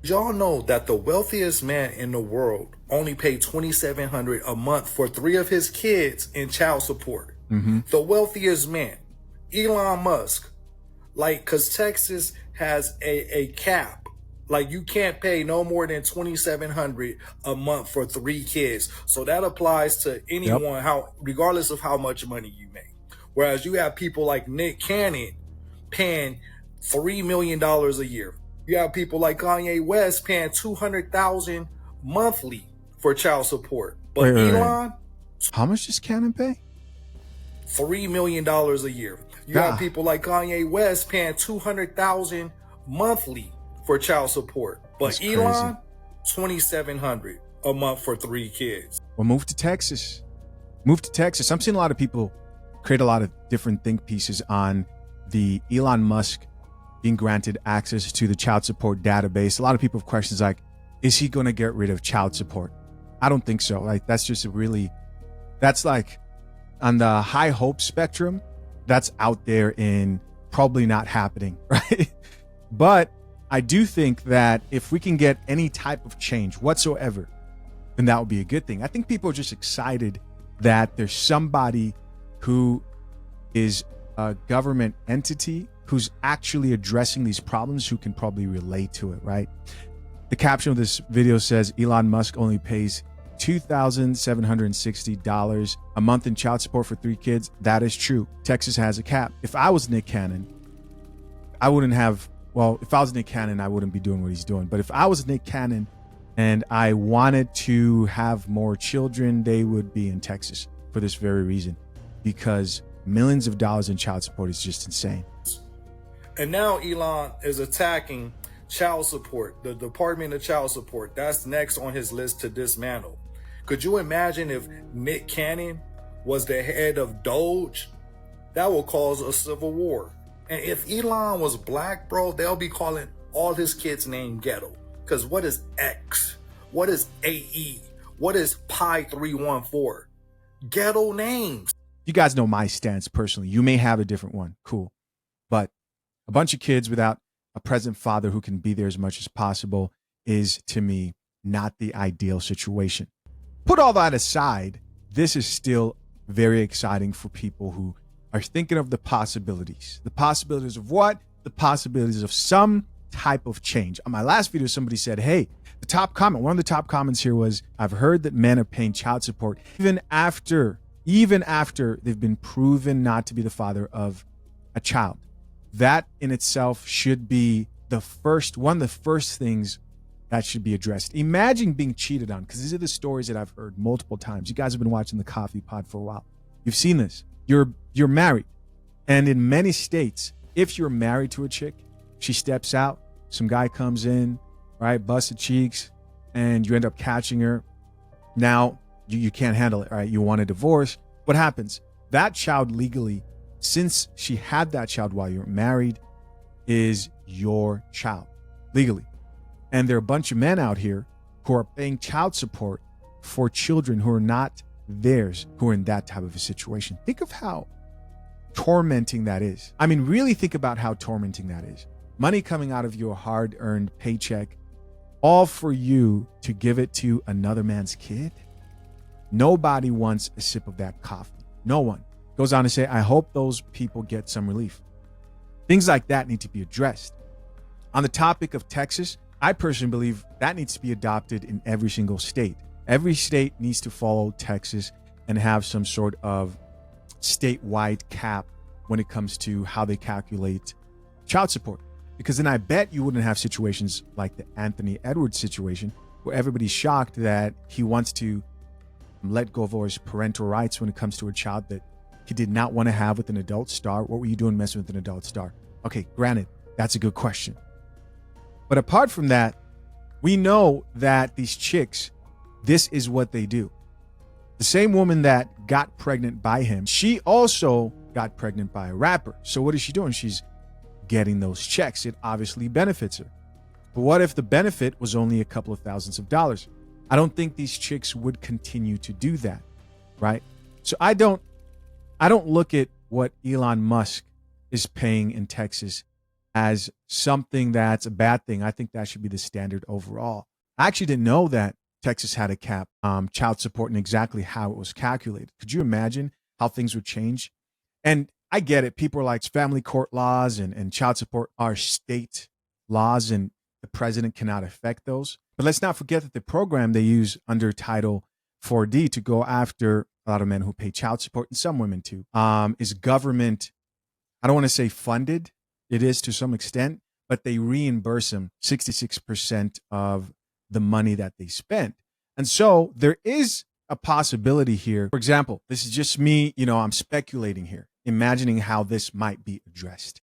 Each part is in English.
Y'all know that the wealthiest man in the world only paid $2,700 a month for 3 of his kids in child support. Mm-hmm. The wealthiest man, Elon Musk, like, cause Texas has a cap. Like, you can't pay no more than $2,700 a month for 3 kids. So that applies to Yep. anyone, how regardless of how much money you make. Whereas you have people like Nick Cannon paying $3 million a year. You have people like Kanye West paying $200,000 monthly for child support. But Wait. Elon, How much does Cannon pay? $3 million a year. You have people like Kanye West paying $200,000 monthly for child support. But Elon, $2,700 a month for 3 kids. Well, move to Texas. Move to Texas. I'm seeing a lot of people create a lot of different think pieces on the Elon Musk being granted access to the child support database. A lot of people have questions like, is he going to get rid of child support? I don't think so. Like, that's just that's like on the high hope spectrum. That's out there in probably not happening, right? But I do think that if we can get any type of change whatsoever, then that would be a good thing. I think people are just excited that there's somebody who is a government entity who's actually addressing these problems, who can probably relate to it, right? The caption of this video says Elon Musk only pays $2,760 a month in child support for 3 kids. That is true. Texas has a cap. If I was Nick Cannon, I wouldn't have, well, if I was Nick Cannon, I wouldn't be doing what he's doing. But if I was Nick Cannon and I wanted to have more children, they would be in Texas for this very reason, because millions of dollars in child support is just insane. And now Elon is attacking child support, the Department of Child Support. That's next on his list to dismantle. Could you imagine if Nick Cannon was the head of Doge? That will cause a civil war. And if Elon was black, bro, they'll be calling all his kids' name ghetto. Because what is X? What is AE? What is Pi 314? Ghetto names. You guys know my stance personally. You may have a different one. Cool. But a bunch of kids without a present father who can be there as much as possible is, to me, not the ideal situation. Put all that aside, this is still very exciting for people who are thinking of the possibilities. The possibilities of what? The possibilities of some type of change. On my last video, somebody said, hey, the top comment, one of the top comments here was, I've heard that men are paying child support even after they've been proven not to be the father of a child. That in itself should be one of the first things that should be addressed. Imagine being cheated on, because these are the stories that I've heard multiple times. You guys have been watching the Coffee Pod for a while. You've seen this. You're married. And in many states, if you're married to a chick, she steps out, some guy comes in, right, busted cheeks, and you end up catching her. Now, you can't handle it, right? You want a divorce. What happens? That child legally, since she had that child while you're married, is your child legally. And there are a bunch of men out here who are paying child support for children who are not theirs, who are in that type of a situation. Think of how tormenting that is. I mean, really think about how tormenting that is. Money coming out of your hard-earned paycheck, all for you to give it to another man's kid. Nobody wants a sip of that coffee. No one. Goes on to say, I hope those people get some relief. Things like that need to be addressed. On the topic of Texas, I personally believe that needs to be adopted in every single state. Every state needs to follow Texas and have some sort of statewide cap when it comes to how they calculate child support. Because then I bet you wouldn't have situations like the Anthony Edwards situation, where everybody's shocked that he wants to let go of all his parental rights when it comes to a child that he did not want to have with an adult star. What were you doing messing with an adult star? Okay, granted, that's a good question. But apart from that, we know that these chicks, this is what they do. The same woman that got pregnant by him, she also got pregnant by a rapper. So what is she doing? She's getting those checks. It obviously benefits her. But what if the benefit was only a couple of thousands of dollars? I don't think these chicks would continue to do that, right? So I don't look at what Elon Musk is paying in Texas as something that's a bad thing. I think that should be the standard overall. I actually didn't know that Texas had a cap child support and exactly how it was calculated. Could you imagine how things would change? And I get it. People are like, family court laws and child support are state laws, and the president cannot affect those. But let's not forget that the program they use under Title 4D to go after a lot of men who pay child support, and some women too, is government. I don't want to say funded. It is to some extent, but they reimburse them 66% of the money that they spend. And so there is a possibility here. For example, this is just me, I'm speculating here, imagining how this might be addressed.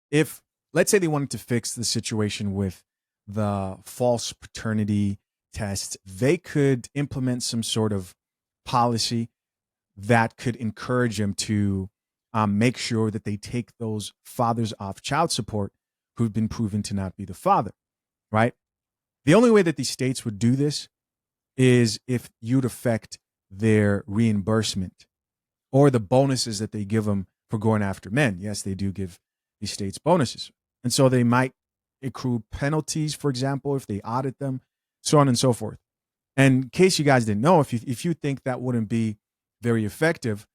If, let's say, they wanted to fix the situation with the false paternity test, they could implement some sort of policy that could encourage them to make sure that they take those fathers off child support who've been proven to not be the father, right? The only way that these states would do this is if you'd affect their reimbursement or the bonuses that they give them for going after men. Yes, they do give these states bonuses. And so they might accrue penalties, for example, if they audit them, so on and so forth. And in case you guys didn't know, if you think that wouldn't be very effective,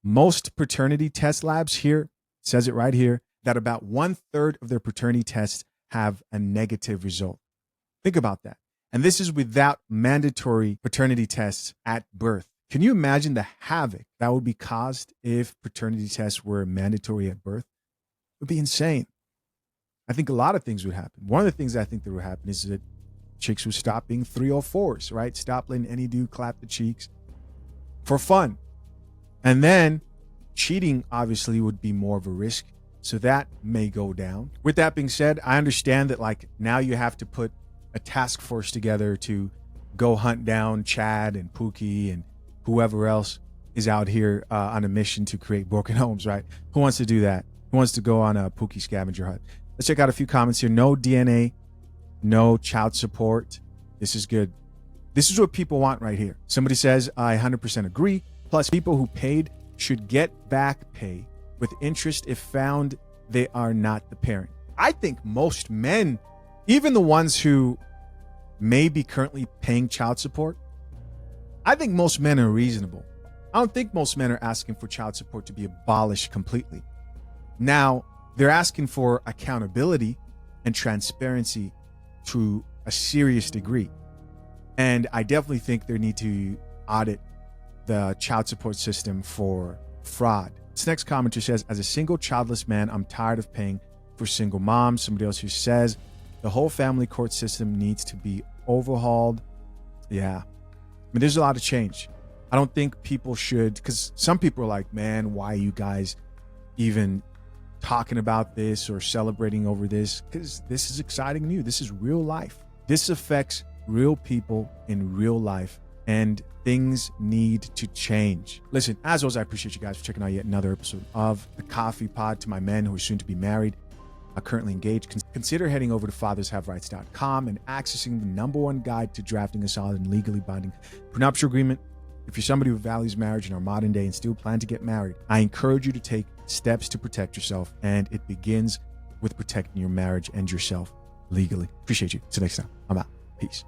most paternity test labs here, says it right here, that about 1/3 of their paternity tests have a negative result. Think about that. And this is without mandatory paternity tests at birth. Can you imagine the havoc that would be caused if paternity tests were mandatory at birth? It would be insane. I think a lot of things would happen. One of the things I think that would happen is that chicks would stop being 304s, right? Stop letting any dude clap the cheeks for fun. And then cheating obviously would be more of a risk. So that may go down. With that being said, I understand that now you have to put a task force together to go hunt down Chad and Pookie and whoever else is out here on a mission to create broken homes, right? Who wants to do that? Who wants to go on a Pookie scavenger hunt? Let's check out a few comments here. No DNA, no child support. This is good. This is what people want right here. Somebody says, I 100% agree. Plus, people who paid should get back pay with interest if found they are not the parent. I think most men, even the ones who may be currently paying child support, I think most men are reasonable. I don't think most men are asking for child support to be abolished completely. Now, they're asking for accountability and transparency to a serious degree. And I definitely think they need to audit the child support system for fraud. This next commenter says, as a single childless man, I'm tired of paying for single moms. Somebody else who says, the whole family court system needs to be overhauled. Yeah. I mean, there's a lot of change. I don't think people should, because some people are like, man, why are you guys even talking about this or celebrating over this? Because this is exciting news. This is real life. This affects real people in real life, and things need to change. Listen, as always, I appreciate you guys for checking out yet another episode of The Coffee Pod. To my men who are soon to be married, are currently engaged, consider heading over to fathershaverights.com and accessing the #1 guide to drafting a solid and legally binding prenuptial agreement. If you're somebody who values marriage in our modern day and still plan to get married, I encourage you to take steps to protect yourself, and it begins with protecting your marriage and yourself legally. Appreciate you. Till next time, I'm out. Peace.